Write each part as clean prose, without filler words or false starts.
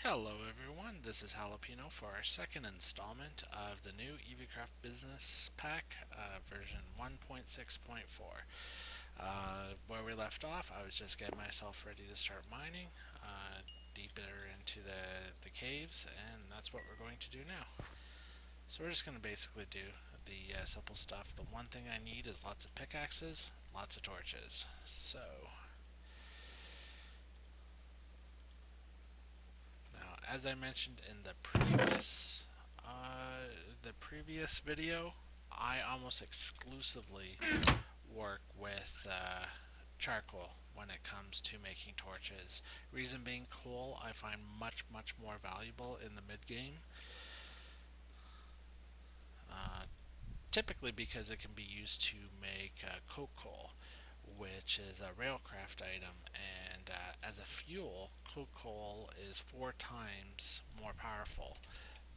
Hello everyone, this is Jalapeno for our second installment of the new Eaveecraft Business Pack, version 1.6.4. Where we left off, I was just getting myself ready to start mining, deeper into the caves, and that's what we're going to do now. So we're just going to basically do the simple stuff. The one thing I need is lots of pickaxes, lots of torches. So now, as I mentioned in the previous video, I almost exclusively work with charcoal when it comes to making torches. Reason being, coal I find much more valuable in the mid game. Uh, Typically because it can be used to make coke coal, which is a railcraft item, and as a fuel, coke coal is 4 times more powerful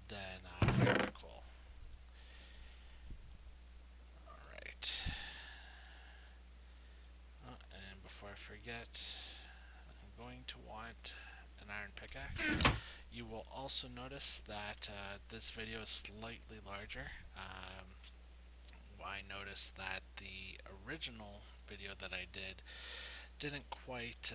than regular coal. Alright. And before I forget, I'm going to want an iron pickaxe. You will also notice that this video is slightly larger. I noticed that the original video that I didn't quite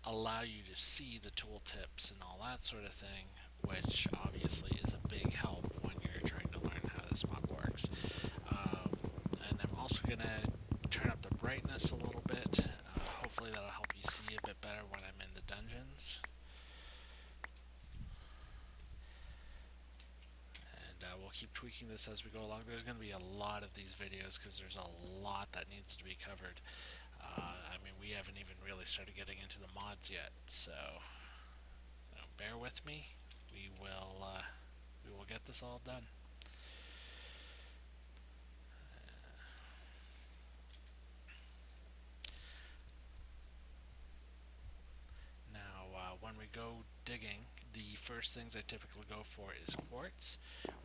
allow you to see the tooltips and all that sort of thing, which obviously is a big help when you're trying to learn how this mod works. And I'm also going to turn up the brightness a little bit. Hopefully that'll help you see a bit better when I'm in the dungeons. And we'll keep tweaking this as we go along. There's going to be a lot of these videos because there's a lot that needs to be covered. We haven't even really started getting into the mods yet, so bear with me. We will get this all done. Now, when we go digging, the first things I typically go for is quartz,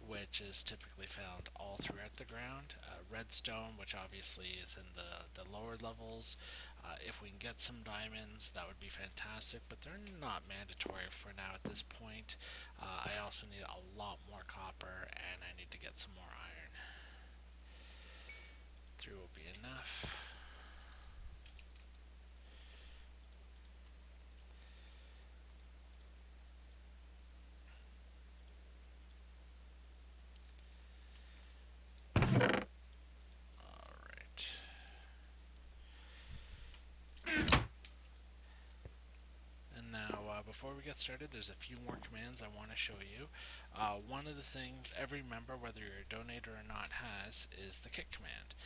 which is typically found all throughout the ground. Redstone, which obviously is in the lower levels. If we can get some diamonds, that would be fantastic, but they're not mandatory for now at this point. I also need a lot more copper, and I need to get some more iron. 3 will be enough. Before we get started, there's a few more commands I want to show you. One of the things every member, whether you're a donator or not, has is the kit command.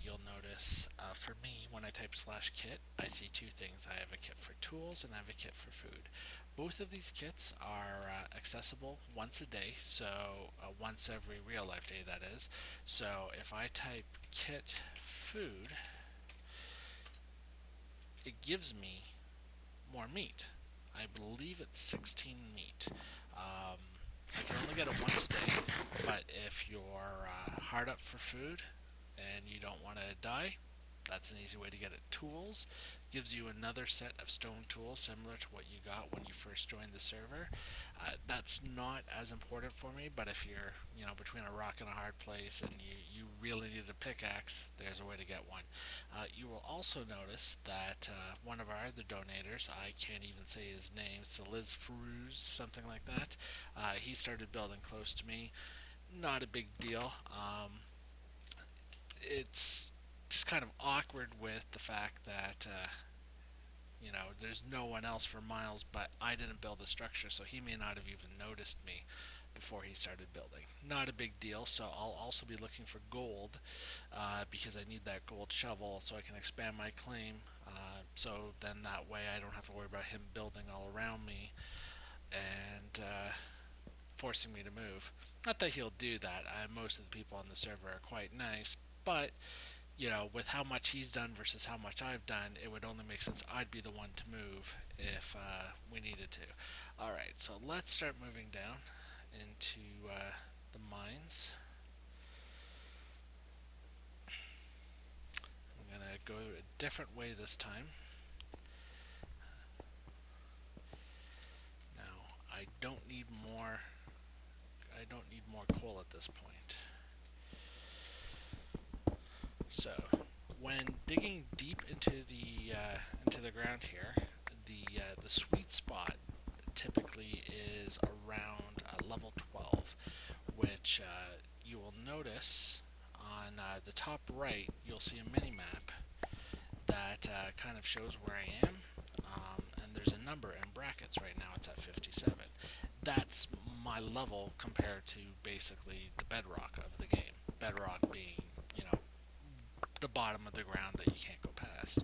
You'll notice for me, when I type /kit, I see 2 things. I have a kit for tools and I have a kit for food. Both of these kits are accessible once a day, so once every real life day, that is. So if I type kit food, it gives me more meat. I believe it's 16 meat. I can only get it once a day, but if you're hard up for food and you don't want to die, that's an easy way to get it. Tools gives you another set of stone tools similar to what you got when you first joined the server. That's not as important for me, but if you're between a rock and a hard place and you really need a pickaxe, there's a way to get one. You will also notice that one of our other donators, I can't even say his name, so Liz Fruz, something like that, he started building close to me. Not a big deal. It's just kind of awkward with the fact that there's no one else for miles, but I didn't build the structure, so he may not have even noticed me before he started building. Not a big deal. So I'll also be looking for gold because I need that gold shovel so I can expand my claim. So then that way I don't have to worry about him building all around me and forcing me to move. Not that he'll do that. Most of the people on the server are quite nice, but with how much he's done versus how much I've done, it would only make sense I'd be the one to move if we needed to. Alright, so let's start moving down into the mines. I'm going to go a different way this time. Now, more. I don't need more coal at this point. So, when digging deep into the ground here, the sweet spot typically is around level 12, which you will notice on the top right. You'll see a mini map that kind of shows where I am, and there's a number in brackets right now. It's at 57. That's my level compared to basically the bedrock of the game. Bedrock being, you know, the bottom of the ground that you can't go past.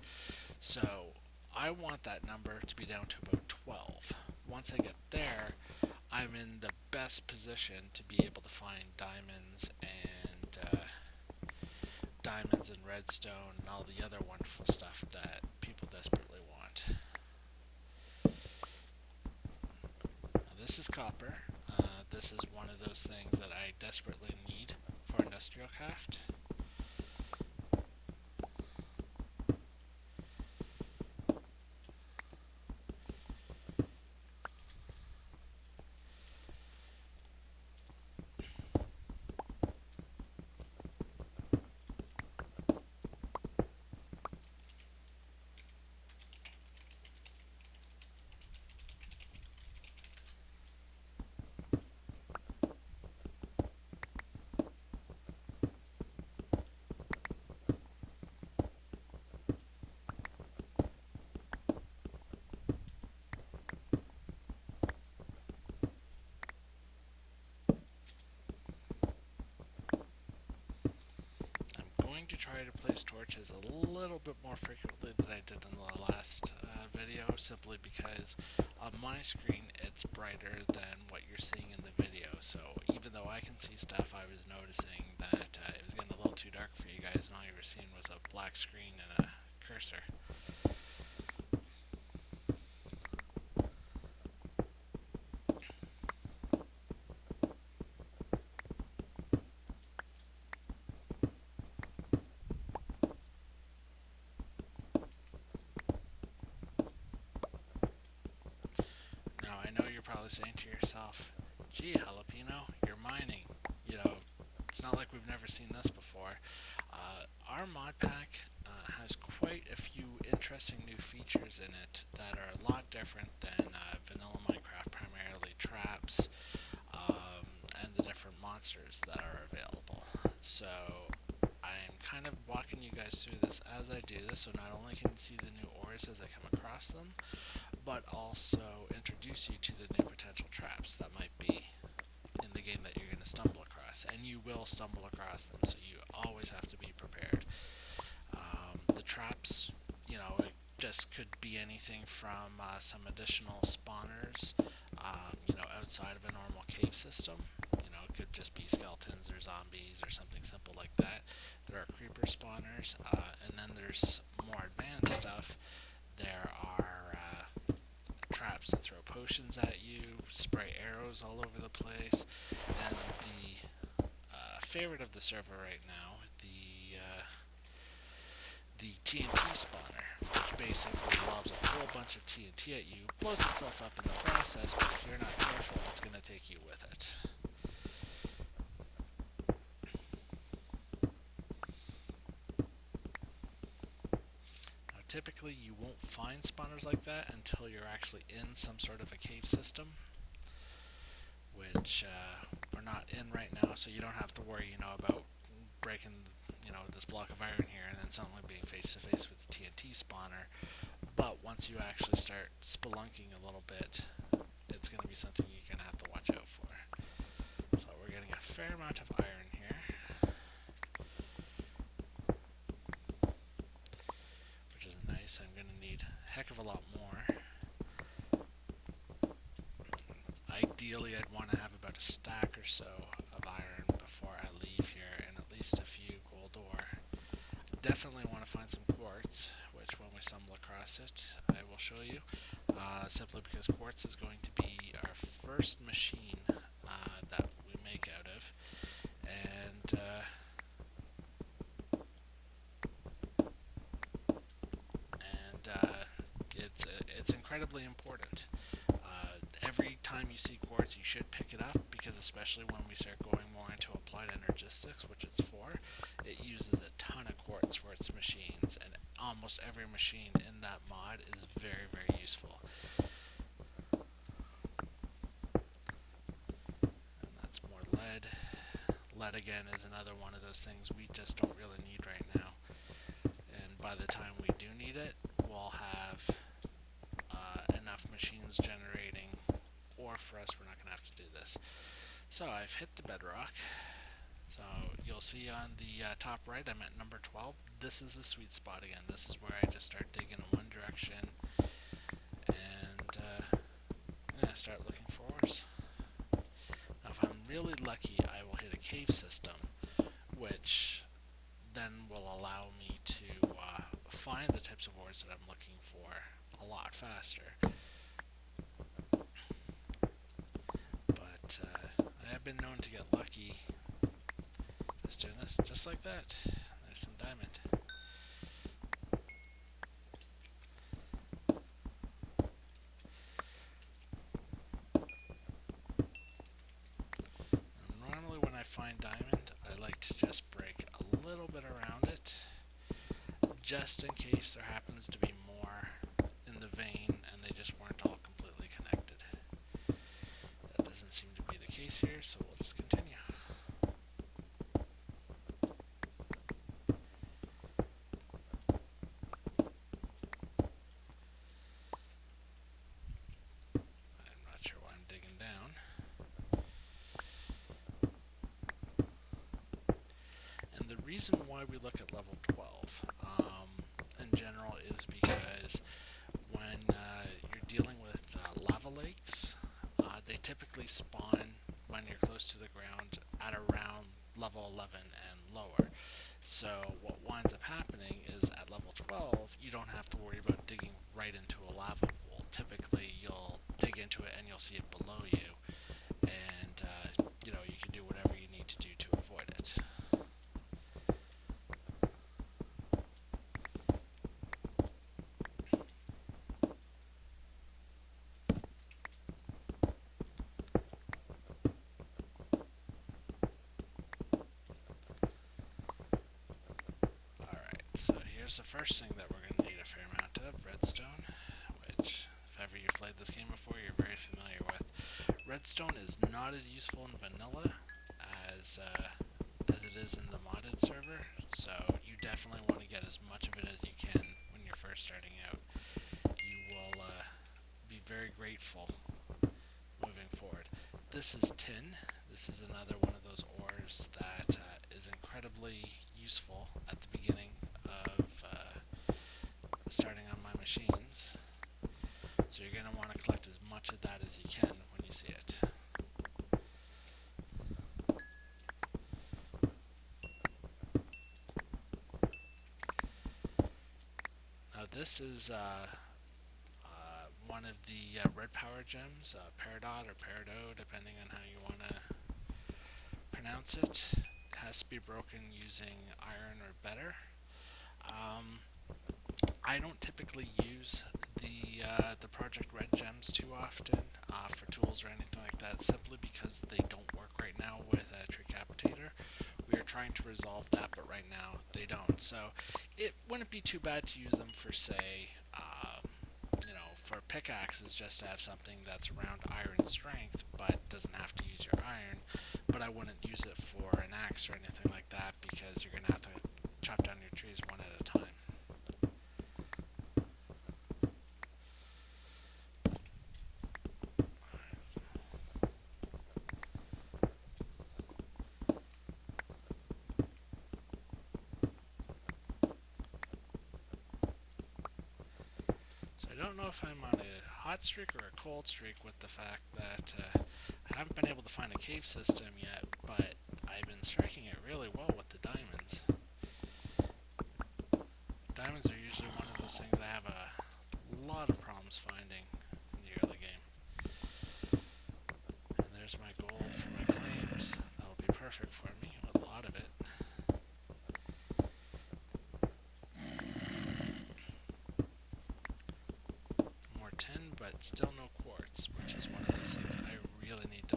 So I want that number to be down to about 12. Once I get there, I'm in the best position to be able to find diamonds and redstone and all the other wonderful stuff that people desperately want. Now, this is copper. This is one of those things that I desperately need for industrial craft. To try to place torches a little bit more frequently than I did in the last video, simply because on my screen it's brighter than what you're seeing in the video. So even though I can see stuff, I was noticing that it was getting a little too dark for you guys, and all you were seeing was a black screen and a cursor. Now, I know you're probably saying to yourself, gee, Jalapeno, you're mining. You know, it's not like we've never seen this before. Our mod pack has quite a few interesting new features in it that are a lot different than vanilla Minecraft, primarily traps and the different monsters that are available. So I'm kind of walking you guys through this as I do this, so not only can you see the new ores as I come across them, but also introduce you to the new potential traps that might be in the game that you're going to stumble across. And you will stumble across them, so you always have to be prepared. The traps, you know, it just could be anything from some additional spawners, you know, outside of a normal cave system. You know, it could just be skeletons or zombies or something simple like that. There are creeper spawners, and then there's more advanced stuff. There are traps that throw potions at you, spray arrows all over the place, and the favorite of the server right now, the TNT spawner, which basically lobs a whole bunch of TNT at you, blows itself up in the process, but if you're not careful, it's going to take you with it. Now, typically, you won't find spawners like that until you're actually in some sort of a cave system, which we're not in right now, so you don't have to worry, you know, about breaking, you know, this block of iron here and then suddenly being face to face with the TNT spawner. But once you actually start spelunking a little bit, it's going to be something you're going to have to watch out for. So we're getting a fair amount of iron here, which is nice. I'm going to need a heck of a lot more. Ideally, I'd want to have about a stack or so of iron before I leave here, and at least a few gold ore. Definitely want to find some quartz, which when we stumble across it, I will show you, simply because quartz is going to be our first machine that we make out of, and it's incredibly important. Every time you see quartz, quartz, you should pick it up, because especially when we start going more into applied energistics, which it's for, it uses a ton of quartz for its machines, and almost every machine in that mod is very, very useful. And that's more lead. Lead, again, is another one of those things we just don't really need right now. And by the time we do need it, we'll have enough machines generating ore for us. We're not going to have to do this. So I've hit the bedrock. So you'll see on the top right, I'm at number 12. This is a sweet spot again. This is where I just start digging in one direction and start looking for ores. Now if I'm really lucky, I will hit a cave system, which then will allow me to find the types of ores that I'm looking for a lot faster. But I have been known to get lucky just doing this, just like that. There's some diamond. Normally when I find diamond, I like to just break a little bit around it, just in case there happens to be more in the vein and they just weren't all completely connected. That doesn't seem to be the case here, so we'll just continue. I'm not sure why I'm digging down. And the reason why we look at level 12 in general is because when you're dealing with lava lakes, they typically spawn when you're close to the ground at around level 11 and lower. So what winds up happening is at level 12, you don't have to worry about digging right into a lava pool. Typically, you'll dig into it and you'll see it below you, and you can do whatever you need to do to avoid it. So here's the first thing that we're going to need a fair amount of, redstone, which, if ever you've played this game before, you're very familiar with. Redstone is not as useful in vanilla as it is in the modded server, so you definitely want to get as much of it as you can when you're first starting out. You will be very grateful moving forward. This is tin. This is another one of those ores that is incredibly useful at the beginning of starting on my machines. So you're going to want to collect as much of that as you can when you see it. Now this is one of the red power gems, Peridot or Peridot, depending on how you want to pronounce it. It has to be broken using iron or better. I don't typically use the Project Red gems too often for tools or anything like that, simply because they don't work right now with a Tricapitator. We are trying to resolve that, but right now they don't. So it wouldn't be too bad to use them for, say, for pickaxes, just to have something that's around iron strength, but doesn't have to use your iron. But I wouldn't use it for an axe or anything like that, because you're going to have to chop down your trees one at a time. So I don't know if I'm on a hot streak or a cold streak with the fact that I haven't been able to find a cave system yet, but I've been striking it really well with the diamonds. Diamonds are usually one of those things I have a lot of problems finding in the early game. And there's my gold for my claims. That'll be perfect for me, a lot of it. More tin, but still no quartz, which is one of those things I really need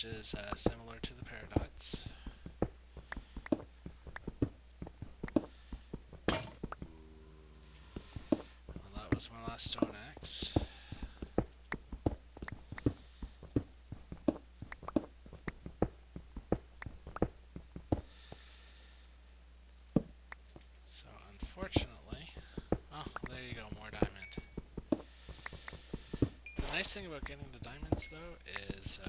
which is similar to the paradox. Well, that was my last stone axe. So unfortunately, oh, there you go, more diamond. The nice thing about getting the diamonds though is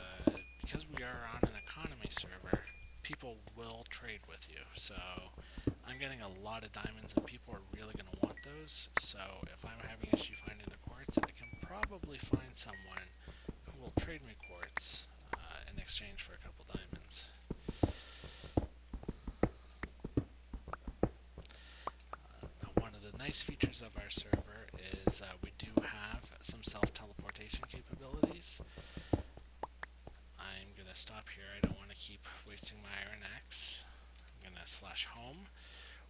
because we are on an economy server, people will trade with you. So I'm getting a lot of diamonds and people are really going to want those. So if I'm having issue finding the quartz, I can probably find someone who will trade me quartz in exchange for a couple diamonds. Now one of the nice features of our server is we do have some self-teleportation capabilities. I'm going to stop here. I don't want to keep wasting my iron axe. I'm going to slash home,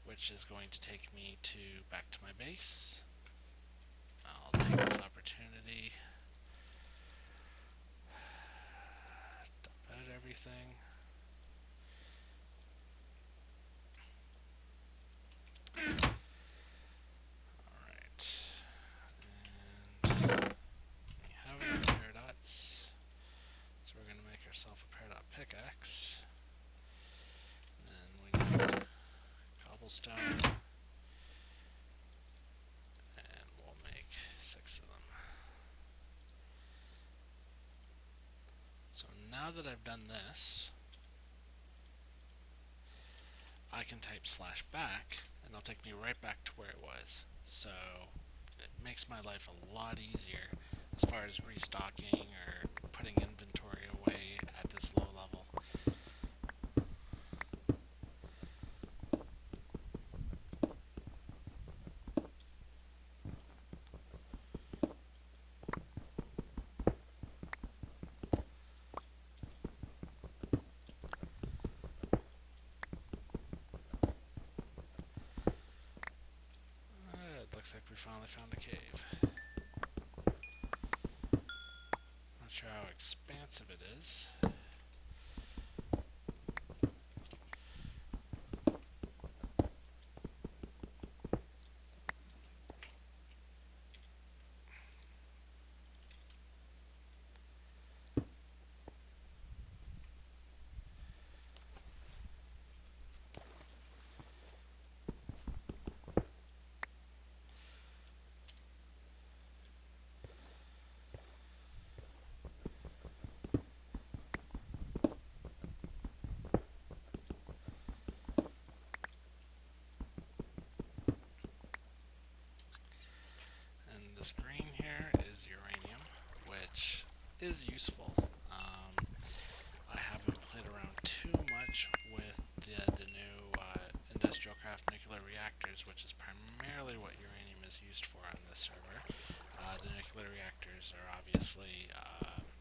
which is going to take me back to my base. I'll take this opportunity, dump out everything. Alright, and we have enough paradots, so we're going to make ourselves a paradot pickaxe. And then we need cobblestone. And we'll make 6 of them. So now that I've done this, I can type slash back, and it'll take me right back to where it was. So it makes my life a lot easier as far as restocking or putting inventory away at this low level. It looks like we finally found a cave. Not sure how expansive it is. This green here is uranium, which is useful. I haven't played around too much with the new industrial craft nuclear reactors, which is primarily what uranium is used for on this server. The nuclear reactors are obviously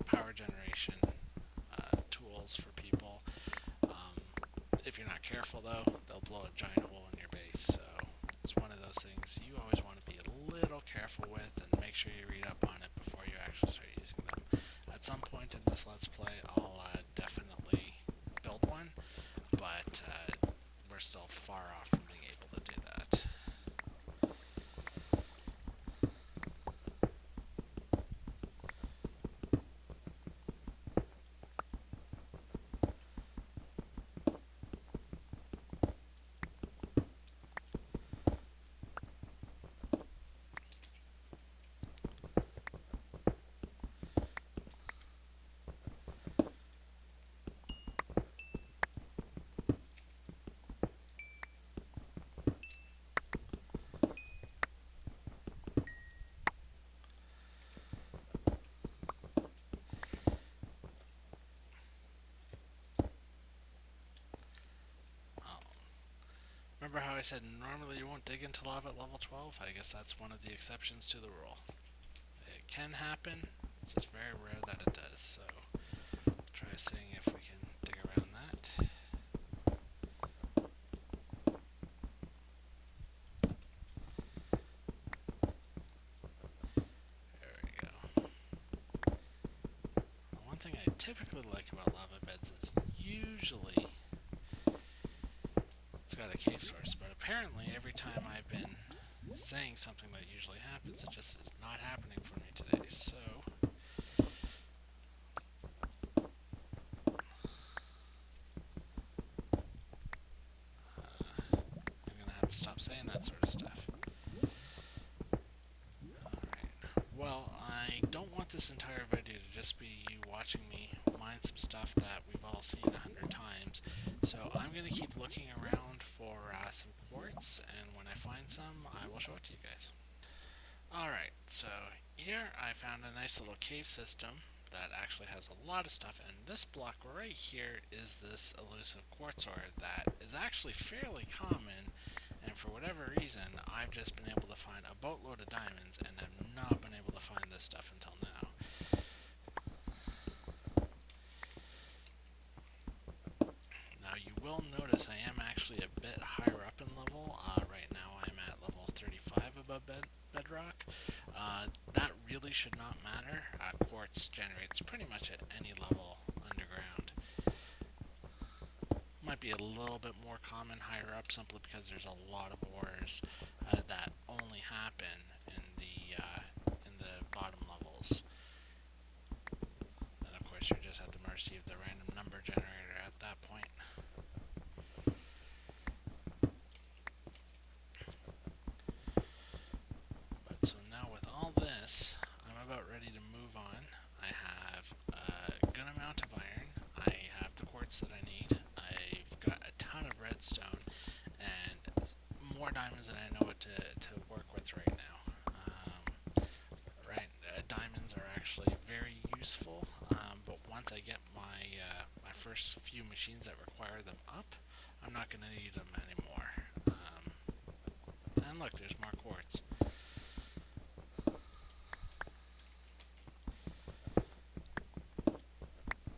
power generation tools for people. If you're not careful though, they'll blow a giant hole in your base, so it's one of those things you always want to be a little careful with and make sure you read up on it before you actually start using them. At some point in this Let's Play, I'll definitely build one, but we're still far off from being able to do that. Remember how I said normally you won't dig into lava at level 12? I guess that's one of the exceptions to the rule. It can happen, it's just very rare that it does, so we'll try seeing if we can dig around that. There we go. One thing I typically like about lava beds is usually it's got a cave source, but apparently every time I've been saying something that usually happens, it just is not happening for me today. So I'm gonna have to stop saying that sort of stuff. Alright. Well, I don't want this entire video to just be you watching me mine some stuff that we've all seen 100 times. So I'm going to keep looking around for some quartz, and when I find some, I will show it to you guys. Alright, so here I found a nice little cave system that actually has a lot of stuff, and this block right here is this elusive quartz ore that is actually fairly common, and for whatever reason, I've just been able to find a boatload of diamonds, and have not been able to find this stuff until now. Now you will notice I am actually a bit higher up in level. Right now I'm at level 35 above bedrock. That really should not matter. Quartz generates pretty much at any level underground. Might be a little bit more common higher up simply because there's a lot of ores that only happen in the bottom levels. And of course you're just at the mercy of the random number generator at that point. So now with all this, I'm about ready to move on. I have a good amount of iron. I have the quartz that I need. I've got a ton of redstone and more diamonds than I know what to work with right now. Diamonds are actually very useful, but once I get my first few machines that require them up, I'm not going to need them anymore. And look, there's more quartz.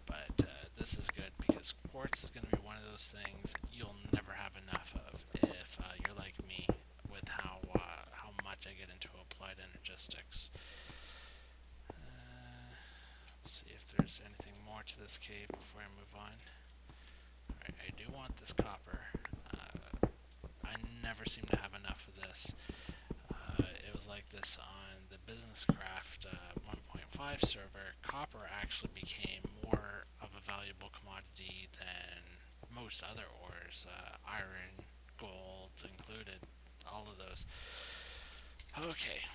But this is good because quartz is going to be one of those things you'll never have enough of if you're like me with how much I get into applied energistics. Let's see if there's anything more to this cave before I move on. Alright, I do want this copper. I never seem to have enough of this. It was like this on the Eaveecraft 1.5 server. Copper actually became more of a valuable commodity than most other ores. Iron, gold included, all of those. Okay.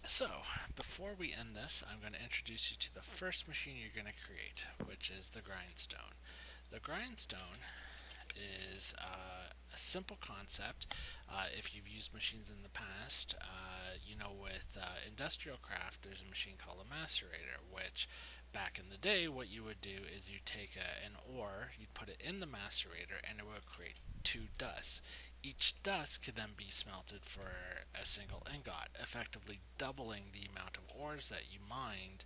So, before we end this, I'm going to introduce you to the first machine you're going to create, which is the grindstone. The grindstone is a simple concept. If you've used machines in the past, with Eaveecraft, there's a machine called a macerator, which back in the day, what you would do is you'd take an ore, you'd put it in the macerator, and it would create 2 dusts. Each dust could then be smelted for a single ingot, effectively doubling the amount of ores that you mined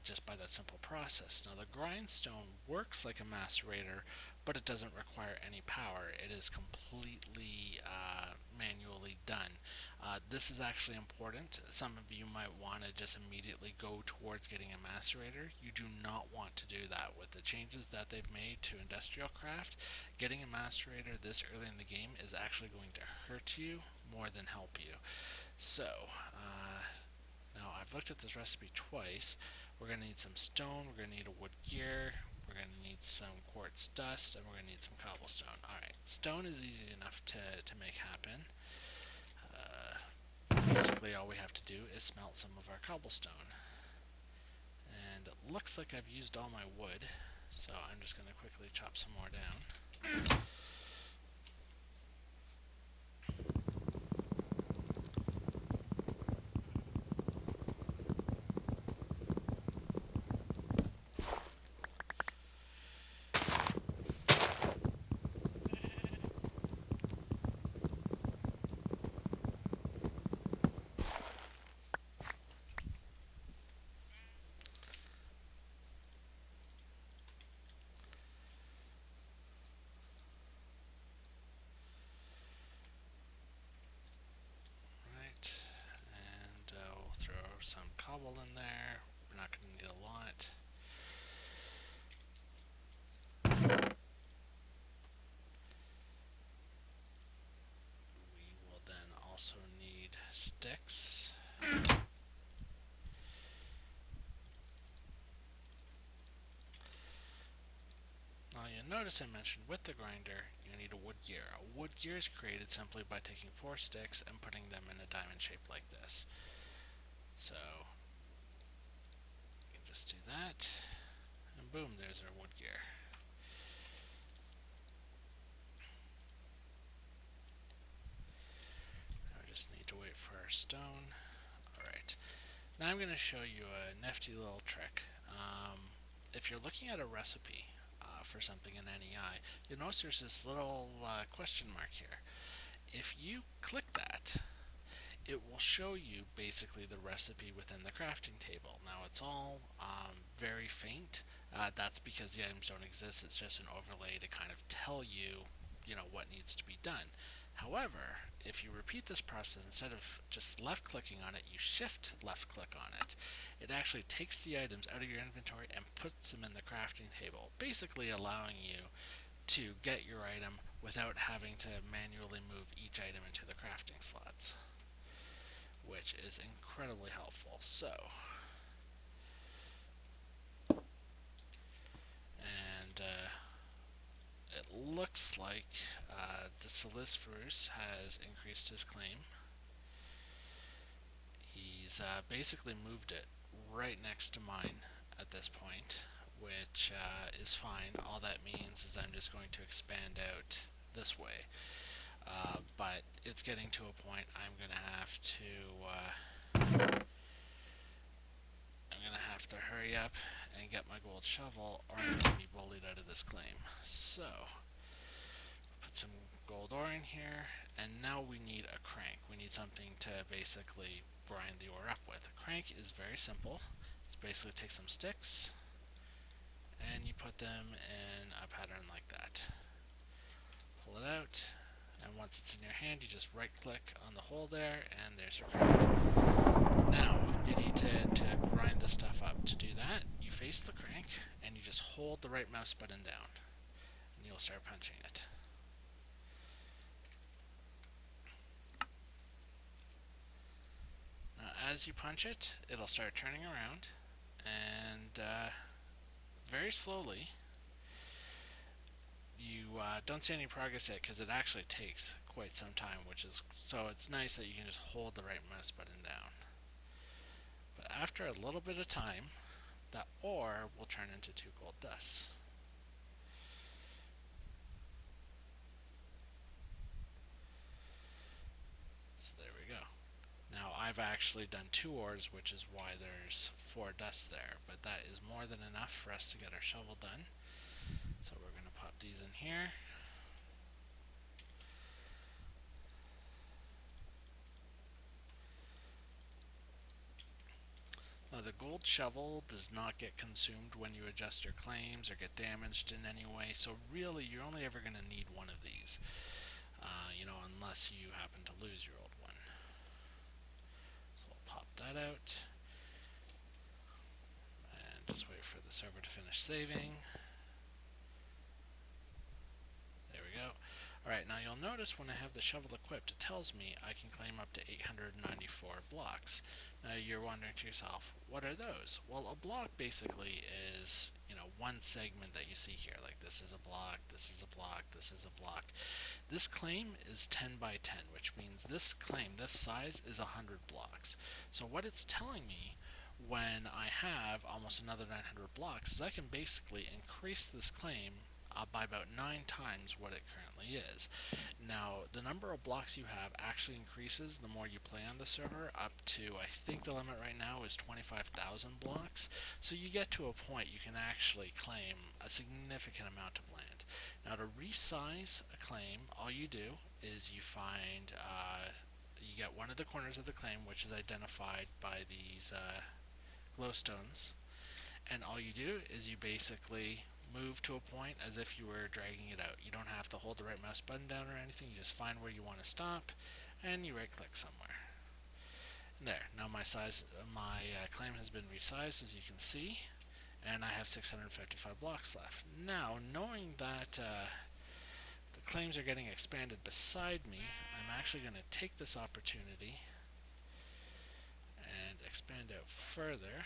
just by that simple process. Now, the grindstone works like a macerator, but it doesn't require any power. It is completely manually done. This is actually important. Some of you might want to just immediately go towards getting a macerator. You do not want to do that. With the changes that they've made to Eaveecraft, getting a macerator this early in the game is actually going to hurt you more than help you. So, now I've looked at this recipe twice. We're going to need some stone, we're going to need a wood gear, we're going to need some quartz dust, and we're going to need some cobblestone. Alright, stone is easy enough to make happen. Basically all we have to do is smelt some of our cobblestone. And it looks like I've used all my wood, so I'm just going to quickly chop some more down. And we'll throw some cobble in there. We're not going to need a lot. notice I mentioned with the grinder, you need a wood gear. A wood gear is created simply by taking 4 sticks and putting them in a diamond shape like this. So, you can just do that, and boom, there's our wood gear. Now we just need to wait for our stone. Alright, now I'm going to show you a nifty little trick. If you're looking at a recipe for something in NEI, you'll notice there's this little question mark here. If you click that, it will show you basically the recipe within the crafting table. Now it's all very faint. That's because the items don't exist. It's just an overlay to kind of tell you, what needs to be done. However, if you repeat this process, instead of just left clicking on it, you shift left click on it. It actually takes the items out of your inventory and puts them in the crafting table, basically allowing you to get your item without having to manually move each item into the crafting slots, which is incredibly helpful. So, and it looks like the Solisferus has increased his claim. He's basically moved it right next to mine at this point, which is fine. All that means is I'm just going to expand out this way. But it's getting to a point I'm going to have to hurry up and get my gold shovel, or I'm going to be bullied out of this claim. So, put some gold ore in here, and now we need a crank. We need something to basically grind the ore up with. A crank is very simple. It's basically take some sticks, and you put them in a pattern like that. Pull it out, and once it's in your hand, you just right click on the hole there, and there's your crank. Now, you need to grind the stuff up. To do that, you face the crank, and you just hold the right mouse button down, and you'll start punching it. Now, as you punch it, it'll start turning around, and very slowly, you don't see any progress yet because it actually takes quite some time, so it's nice that you can just hold the right mouse button down. But after a little bit of time, that ore will turn into 2 gold dust. So there we go. Now I've actually done 2 ores, which is why there's 4 dusts there, but that is more than enough for us to get our shovel done. So we're going to pop these in here. Now the gold shovel does not get consumed when you adjust your claims or get damaged in any way, so really you're only ever going to need one of these, unless you happen to lose your old one. So we'll pop that out, and just wait for the server to finish saving. There we go. Alright, now you'll notice when I have the shovel equipped, it tells me I can claim up to 894 blocks. Now you're wondering to yourself, what are those? Well, a block basically is, one segment that you see here. Like this is a block, this is a block, this is a block. This claim is 10 by 10, which means this claim, this size, is 100 blocks. So what it's telling me when I have almost another 900 blocks is I can basically increase this claim by about 9 times what it currently is. Now, the number of blocks you have actually increases the more you play on the server, up to, I think the limit right now is 25,000 blocks. So you get to a point you can actually claim a significant amount of land. Now, to resize a claim, all you do is you find, you get one of the corners of the claim, which is identified by these glowstones, and all you do is you basically move to a point as if you were dragging it out. You don't have to hold the right mouse button down or anything. You just find where you want to stop, and you right click somewhere. And there. Now my claim has been resized, as you can see, and I have 655 blocks left. Now, knowing that the claims are getting expanded beside me, I'm actually going to take this opportunity and expand out further.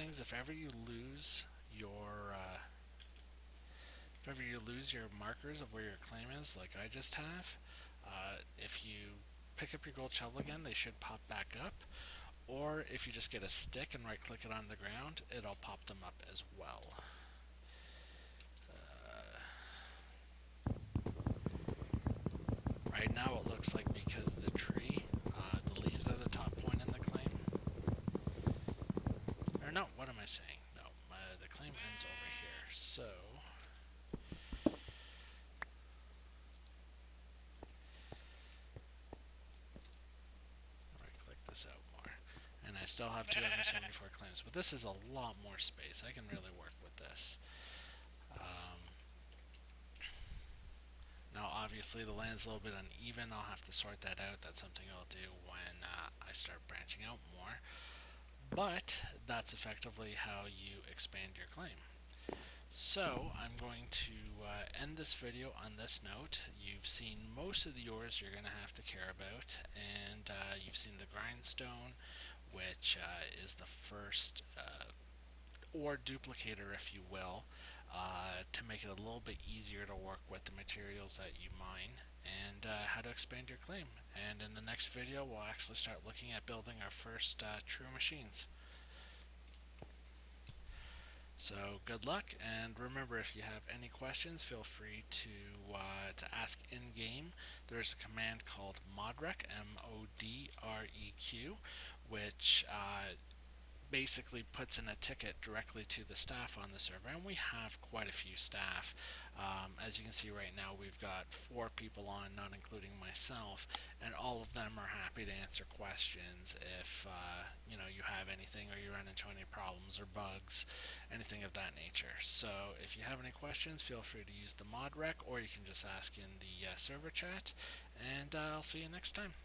things, if ever you lose your markers of where your claim is, like I just have, if you pick up your gold shovel again, they should pop back up. Or if you just get a stick and right click it on the ground, it'll pop them up as well. Right now it looks like because the tree, the leaves are the top point in the claim. Or no, what am I saying? No, the claim ends over here. So right click this out more. And I still have 274 claims, but this is a lot more space. I can really work with this. Now, obviously, the land's a little bit uneven. I'll have to sort that out. That's something I'll do when I start branching out more. But that's effectively how you expand your claim. So, I'm going to end this video on this note. You've seen most of the ores you're going to have to care about, and you've seen the grindstone, which is the first ore duplicator, if you will, to make it a little bit easier to work with the materials that you mine, and how to expand your claim. And in the next video, we'll actually start looking at building our first true machines. So good luck, and remember, if you have any questions, feel free to ask in game. There's a command called modrec, MODREQ, which basically puts in a ticket directly to the staff on the server, and we have quite a few staff. As you can see right now, we've got 4 people on, not including myself, and all of them are happy to answer questions if you have anything, or you run into any problems or bugs, anything of that nature. So if you have any questions, feel free to use the mod rec, or you can just ask in the server chat, and I'll see you next time.